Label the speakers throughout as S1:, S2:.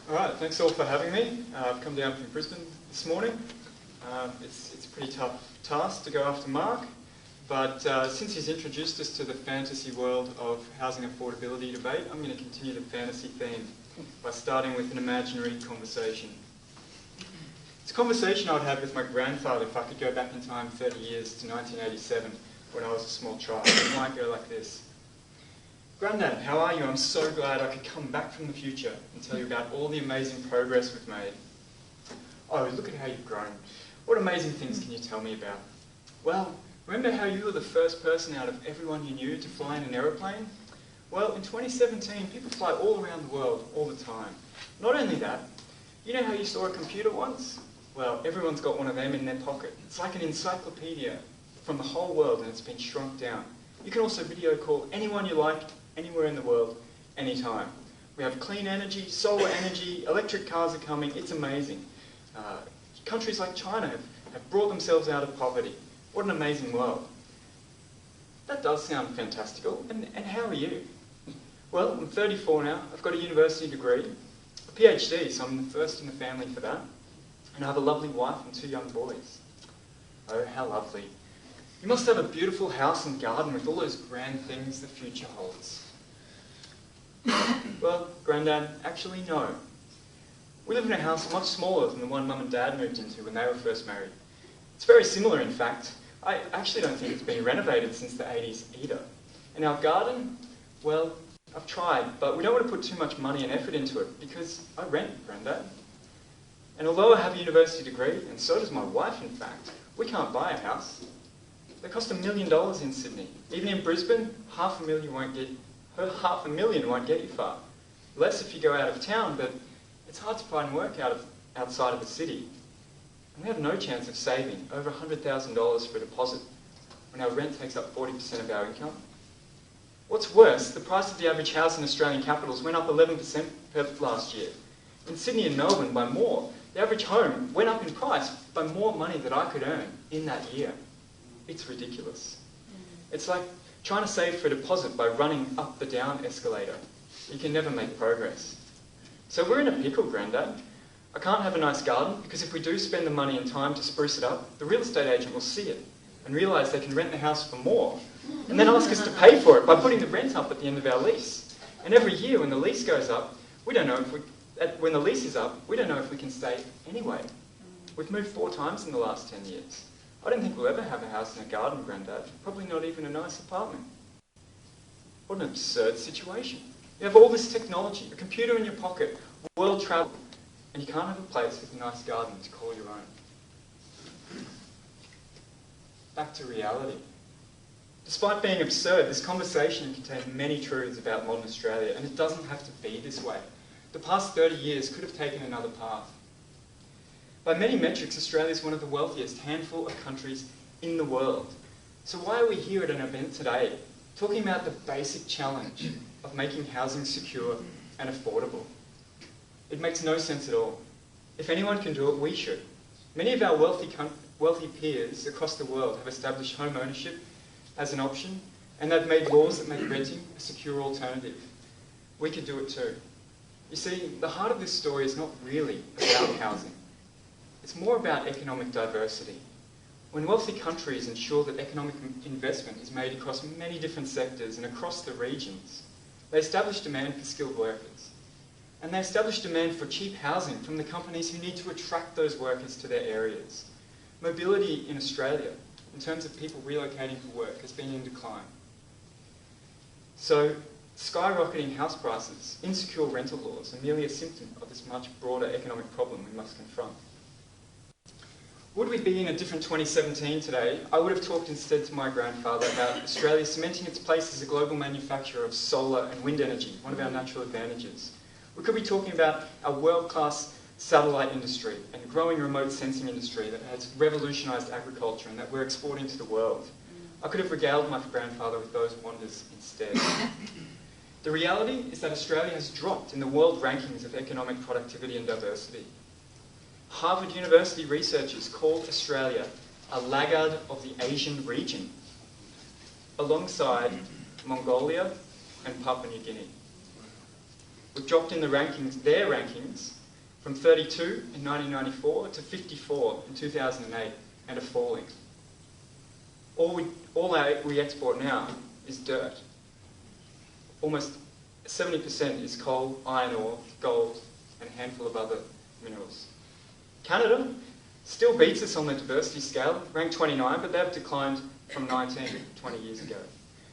S1: All right, thanks all for having me. I've come down from Brisbane this morning. It's a pretty tough task to go after Mark, but since he's introduced us to the fantasy world of housing affordability debate, I'm going to continue the fantasy theme by starting with an imaginary conversation. It's a conversation I would have with my grandfather if I could go back in time 30 years to 1987 when I was a small child. It might go like this. Grandad, how are you? I'm so glad I could come back from the future and tell you about all the amazing progress we've made. Oh, look at how you've grown. What amazing things can you tell me about? Well, remember how you were the first person out of everyone you knew to fly in an aeroplane? Well, in 2017, people fly all around the world all the time. Not only that, you know how you saw a computer once? Well, everyone's got one of them in their pocket. It's like an encyclopedia from the whole world, and it's been shrunk down. You can also video call anyone you like, anywhere in the world, anytime. We have clean energy, solar energy, electric cars are coming, it's amazing. Countries like China have brought themselves out of poverty. What an amazing world. That does sound fantastical, and how are you? Well, I'm 34 now, I've got a university degree, a PhD, so I'm the first in the family for that, and I have a lovely wife and 2 young boys. Oh, how lovely. You must have a beautiful house and garden with all those grand things the future holds. Well, Grandad, actually no. We live in a house much smaller than the one Mum and Dad moved into when they were first married. It's very similar, in fact. I actually don't think it's been renovated since the 80s either. And our garden, well, I've tried, but we don't want to put too much money and effort into it because I rent, Grandad. And although I have a university degree, and so does my wife, in fact, we can't buy a house. They cost $1 million in Sydney. Even in Brisbane, $500,000 won't get you far. Less if you go out of town, but it's hard to find work outside of the city. And we have no chance of saving over $100,000 for a deposit when our rent takes up 40% of our income. What's worse, the price of the average house in Australian capitals went up 11% last year. In Sydney and Melbourne, by more. The average home went up in price by more money that I could earn in that year. It's ridiculous. It's like trying to save for a deposit by running up the down escalator. You can never make progress. So we're in a pickle, Grandad. I can't have a nice garden because if we do spend the money and time to spruce it up, the real estate agent will see it and realise they can rent the house for more and then ask us to pay for it by putting the rent up at the end of our lease. And every year when the lease goes up, when the lease is up, we don't know if we can stay anyway. We've moved 4 times in the last 10 years. I don't think we'll ever have a house and a garden, Grandad. Probably not even a nice apartment. What an absurd situation. You have all this technology, a computer in your pocket, world travel, and you can't have a place with a nice garden to call your own. Back to reality. Despite being absurd, this conversation contains many truths about modern Australia, and it doesn't have to be this way. The past 30 years could have taken another path. By many metrics, Australia is one of the wealthiest handful of countries in the world. So why are we here at an event today, talking about the basic challenge of making housing secure and affordable? It makes no sense at all. If anyone can do it, we should. Many of our wealthy peers across the world have established home ownership as an option, and they've made laws that make renting a secure alternative. We could do it too. You see, the heart of this story is not really about housing. It's more about economic diversity. When wealthy countries ensure that economic investment is made across many different sectors and across the regions, they establish demand for skilled workers. And they establish demand for cheap housing from the companies who need to attract those workers to their areas. Mobility in Australia, in terms of people relocating for work, has been in decline. So, skyrocketing house prices, insecure rental laws are merely a symptom of this much broader economic problem we must confront. Would we be in a different 2017 today, I would have talked instead to my grandfather about Australia cementing its place as a global manufacturer of solar and wind energy, one of our natural advantages. We could be talking about our world-class satellite industry and growing remote sensing industry that has revolutionised agriculture and that we're exporting to the world. I could have regaled my grandfather with those wonders instead. The reality is that Australia has dropped in the world rankings of economic productivity and diversity. Harvard University researchers called Australia a laggard of the Asian region, alongside Mongolia and Papua New Guinea. We've dropped in their rankings, from 32 in 1994 to 54 in 2008, and are falling. All we export now is dirt. Almost 70% is coal, iron ore, gold, and a handful of other minerals. Canada still beats us on the diversity scale, ranked 29, but they've declined from 19 20 years ago.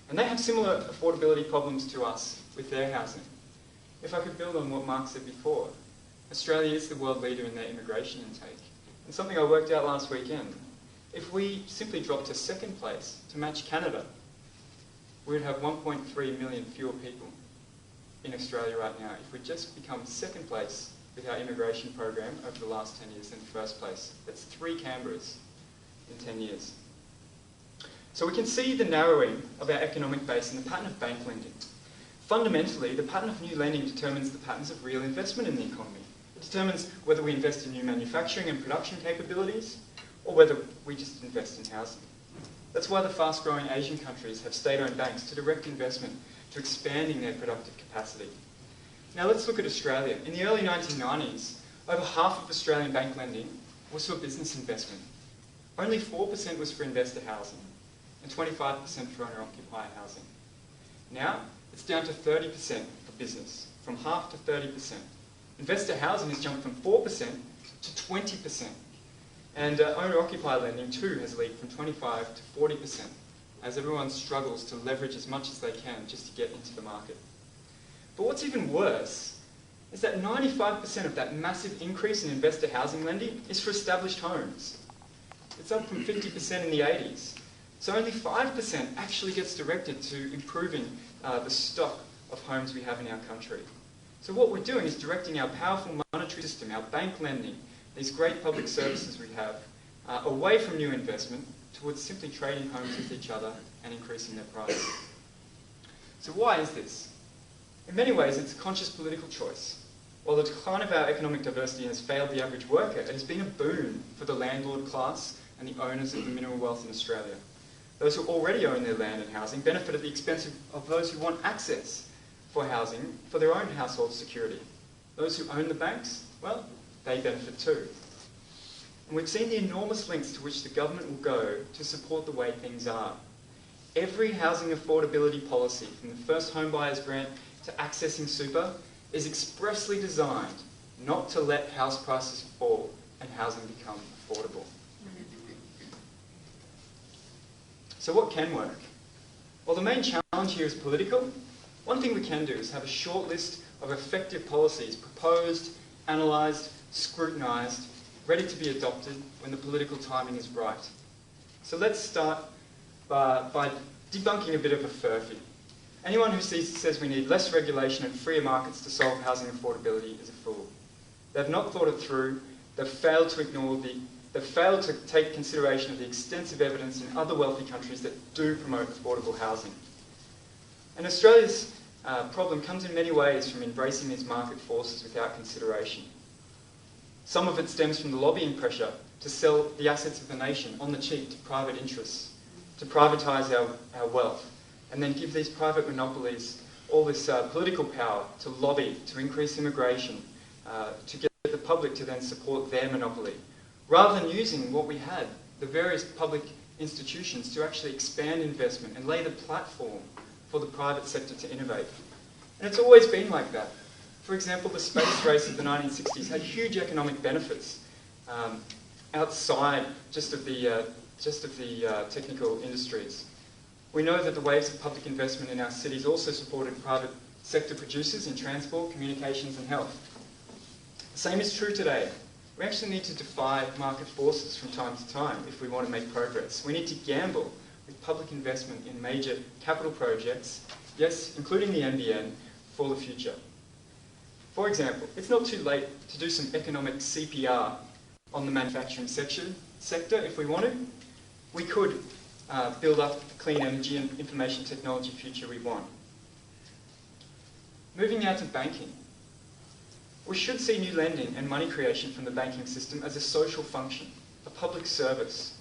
S1: And they have similar affordability problems to us with their housing. If I could build on what Mark said before, Australia is the world leader in their immigration intake. And something I worked out last weekend, if we simply dropped to second place to match Canada, we'd have 1.3 million fewer people in Australia right now if we just become second place with our immigration program over the last 10 years than first place. That's 3 Canberras in 10 years. So we can see the narrowing of our economic base in the pattern of bank lending. Fundamentally, the pattern of new lending determines the patterns of real investment in the economy. It determines whether we invest in new manufacturing and production capabilities, or whether we just invest in housing. That's why the fast-growing Asian countries have state-owned banks to direct investment to expanding their productive capacity. Now let's look at Australia. In the early 1990s, over half of Australian bank lending was for business investment. Only 4% was for investor housing, and 25% for owner-occupier housing. Now, it's down to 30% for business, from half to 30%. Investor housing has jumped from 4% to 20%. And owner-occupier lending too has leaped from 25 to 40%, as everyone struggles to leverage as much as they can just to get into the market. But what's even worse is that 95% of that massive increase in investor housing lending is for established homes. It's up from 50% in the 80s. So only 5% actually gets directed to improving the stock of homes we have in our country. So what we're doing is directing our powerful monetary system, our bank lending, these great public services we have, away from new investment towards simply trading homes with each other and increasing their price. So why is this? In many ways, it's a conscious political choice. While the decline of our economic diversity has failed the average worker, it has been a boon for the landlord class and the owners of the mineral wealth in Australia. Those who already own their land and housing benefit at the expense of those who want access for housing for their own household security. Those who own the banks, well, they benefit too. And we've seen the enormous lengths to which the government will go to support the way things are. Every housing affordability policy, from the first home buyers grant to accessing super, is expressly designed not to let house prices fall and housing become affordable. So what can work? Well, the main challenge here is political. One thing we can do is have a short list of effective policies proposed, analysed, scrutinised, ready to be adopted when the political timing is right. So let's start by debunking a bit of a furphy. Anyone who says we need less regulation and freer markets to solve housing affordability is a fool. They've not thought it through. They've failed to take consideration of the extensive evidence in other wealthy countries that do promote affordable housing. And Australia's problem comes in many ways from embracing these market forces without consideration. Some of it stems from the lobbying pressure to sell the assets of the nation on the cheap to private interests, to privatise our wealth, and then give these private monopolies all this political power to lobby, to increase immigration, to get the public to then support their monopoly, rather than using what we had, the various public institutions, to actually expand investment and lay the platform for the private sector to innovate. And it's always been like that. For example, the space race of the 1960s had huge economic benefits outside just of the technical industries. We know that the waves of public investment in our cities also supported private sector producers in transport, communications and health. The same is true today. We actually need to defy market forces from time to time if we want to make progress. We need to gamble with public investment in major capital projects, yes, including the NBN, for the future. For example, it's not too late to do some economic CPR on the manufacturing sector if we want to. We could build up the clean energy and information technology future we want. Moving now to banking. We should see new lending and money creation from the banking system as a social function, a public service.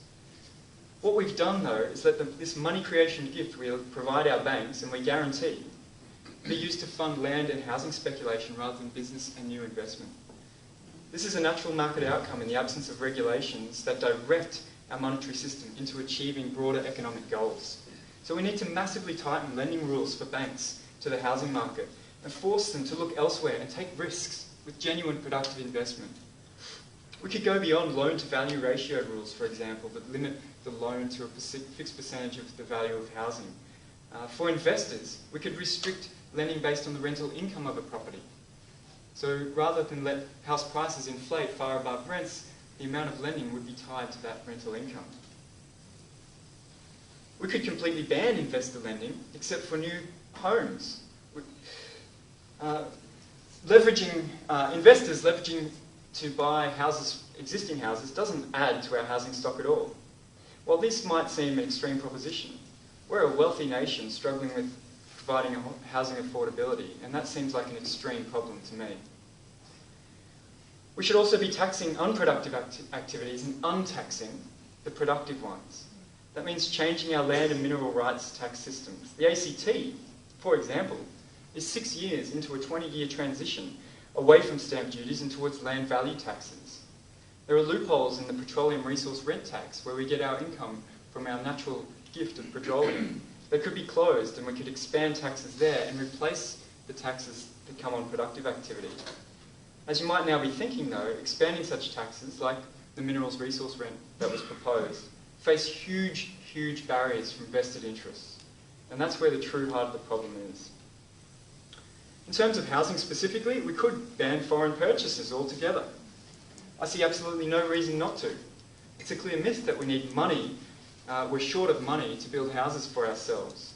S1: What we've done, though, is that this money creation gift we'll provide our banks, and we guarantee, be used to fund land and housing speculation rather than business and new investment. This is a natural market outcome in the absence of regulations that direct our monetary system into achieving broader economic goals. So we need to massively tighten lending rules for banks to the housing market and force them to look elsewhere and take risks with genuine productive investment. We could go beyond loan-to-value ratio rules, for example, that limit the loan to a fixed percentage of the value of housing. For investors, we could restrict lending based on the rental income of a property. So rather than let house prices inflate far above rents, the amount of lending would be tied to that rental income. We could completely ban investor lending, except for new homes. Investors leveraging to buy houses, existing houses, doesn't add to our housing stock at all. While this might seem an extreme proposition, we're a wealthy nation struggling with providing housing affordability, and that seems like an extreme problem to me. We should also be taxing unproductive activities and untaxing the productive ones. That means changing our land and mineral rights tax systems. The ACT, for example, is 6 years into a 20-year transition away from stamp duties and towards land value taxes. There are loopholes in the petroleum resource rent tax where we get our income from our natural gift of petroleum. They could be closed and we could expand taxes there and replace the taxes that come on productive activity. As you might now be thinking though, expanding such taxes, like the minerals resource rent that was proposed, face huge, huge barriers from vested interests. And that's where the true heart of the problem is. In terms of housing specifically, we could ban foreign purchases altogether. I see absolutely no reason not to. It's a clear myth that we need money, we're short of money to build houses for ourselves.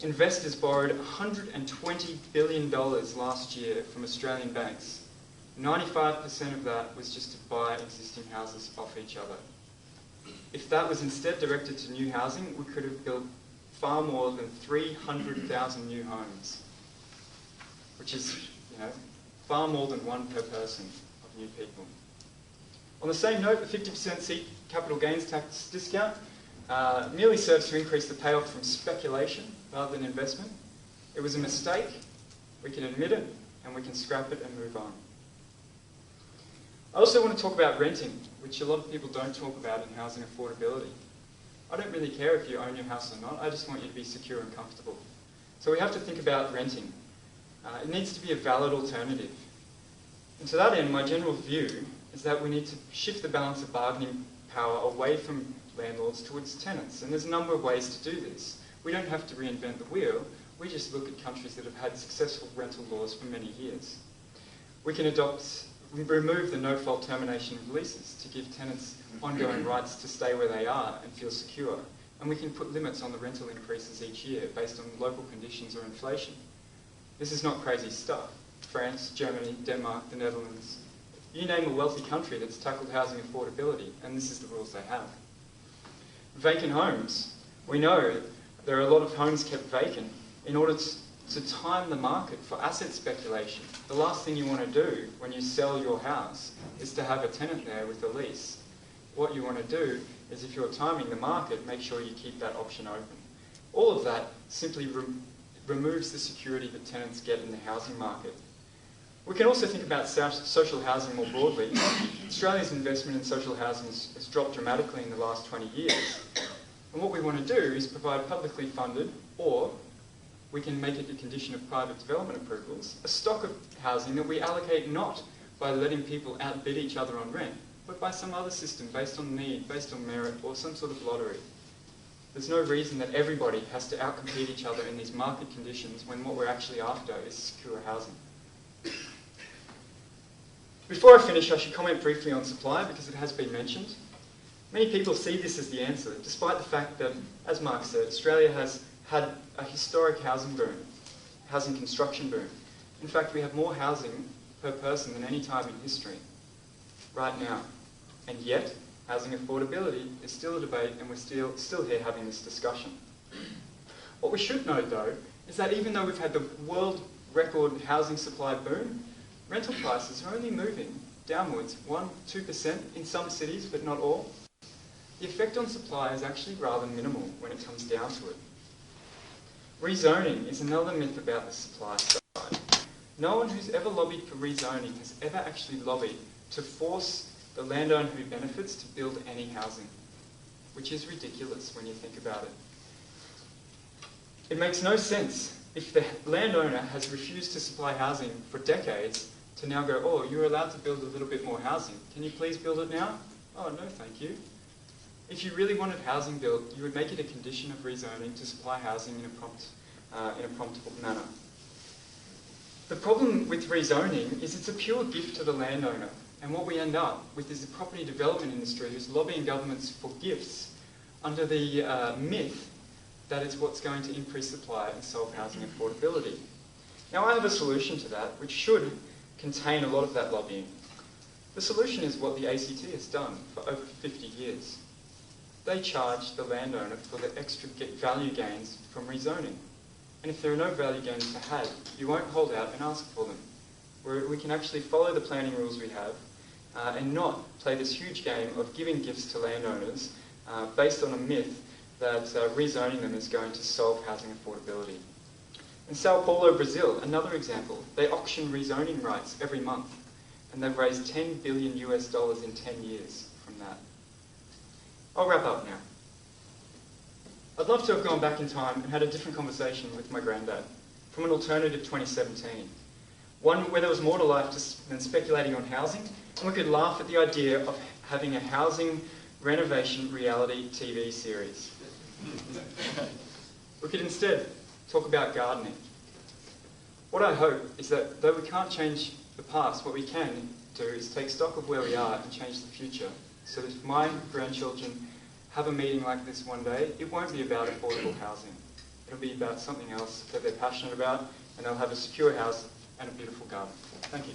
S1: Investors borrowed $120 billion last year from Australian banks. 95% of that was just to buy existing houses off each other. If that was instead directed to new housing, we could have built far more than 300,000 new homes, which is, far more than one per person of new people. On the same note, the 50% capital gains tax discount merely serves to increase the payoff from speculation rather than investment. It was a mistake, we can admit it, and we can scrap it and move on. I also want to talk about renting, which a lot of people don't talk about in housing affordability. I don't really care if you own your house or not, I just want you to be secure and comfortable. So we have to think about renting. It needs to be a valid alternative. And to that end, my general view is that we need to shift the balance of bargaining power away from landlords towards tenants. And there's a number of ways to do this. We don't have to reinvent the wheel, we just look at countries that have had successful rental laws for many years. We can remove the no-fault termination of leases to give tenants ongoing rights to stay where they are and feel secure. And we can put limits on the rental increases each year based on local conditions or inflation. This is not crazy stuff. France, Germany, Denmark, the Netherlands. You name a wealthy country that's tackled housing affordability, and this is the rules they have. Vacant homes. We know there are a lot of homes kept vacant in order to time the market for asset speculation. The last thing you want to do when you sell your house is to have a tenant there with a lease. What you want to do is, if you're timing the market, make sure you keep that option open. All of that simply removes the security that tenants get in the housing market. We can also think about social housing more broadly. Australia's investment in social housing has dropped dramatically in the last 20 years. And what we want to do is provide publicly funded, or we can make it a condition of private development approvals, a stock of housing that we allocate not by letting people outbid each other on rent, but by some other system based on need, based on merit, or some sort of lottery. There's no reason that everybody has to outcompete each other in these market conditions when what we're actually after is secure housing. Before I finish, I should comment briefly on supply because it has been mentioned. Many people see this as the answer, despite the fact that, as Mark said, Australia has had a historic housing boom, housing construction boom. In fact, we have more housing per person than any time in history, right now. And yet, housing affordability is still a debate, and we're still here having this discussion. What we should note, though, is that even though we've had the world record housing supply boom, rental prices are only moving downwards 1–2% in some cities, but not all. The effect on supply is actually rather minimal when it comes down to it. Rezoning is another myth about the supply side. No one who's ever lobbied for rezoning has ever actually lobbied to force the landowner who benefits to build any housing, which is ridiculous when you think about it. It makes no sense if the landowner has refused to supply housing for decades to now go, oh, you're allowed to build a little bit more housing. Can you please build it now? Oh, no, thank you. If you really wanted housing built, you would make it a condition of rezoning to supply housing in a prompt manner. The problem with rezoning is it's a pure gift to the landowner, and what we end up with is the property development industry who's lobbying governments for gifts under the myth that it's what's going to increase supply and solve housing affordability. Now, I have a solution to that, which should contain a lot of that lobbying. The solution is what the ACT has done for over 50 years. They charge the landowner for the extra value gains from rezoning. And if there are no value gains to have, you won't hold out and ask for them. We can actually follow the planning rules we have and not play this huge game of giving gifts to landowners based on a myth that rezoning them is going to solve housing affordability. In Sao Paulo, Brazil, another example, they auction rezoning rights every month, and they've raised $10 billion in 10 years from that. I'll wrap up now. I'd love to have gone back in time and had a different conversation with my granddad from an alternative 2017. One where there was more to life than speculating on housing, and we could laugh at the idea of having a housing renovation reality TV series. We could instead talk about gardening. What I hope is that though we can't change the past, what we can do is take stock of where we are and change the future. So that if my grandchildren have a meeting like this one day, it won't be about affordable housing. It'll be about something else that they're passionate about, and they'll have a secure house and a beautiful garden. Thank you.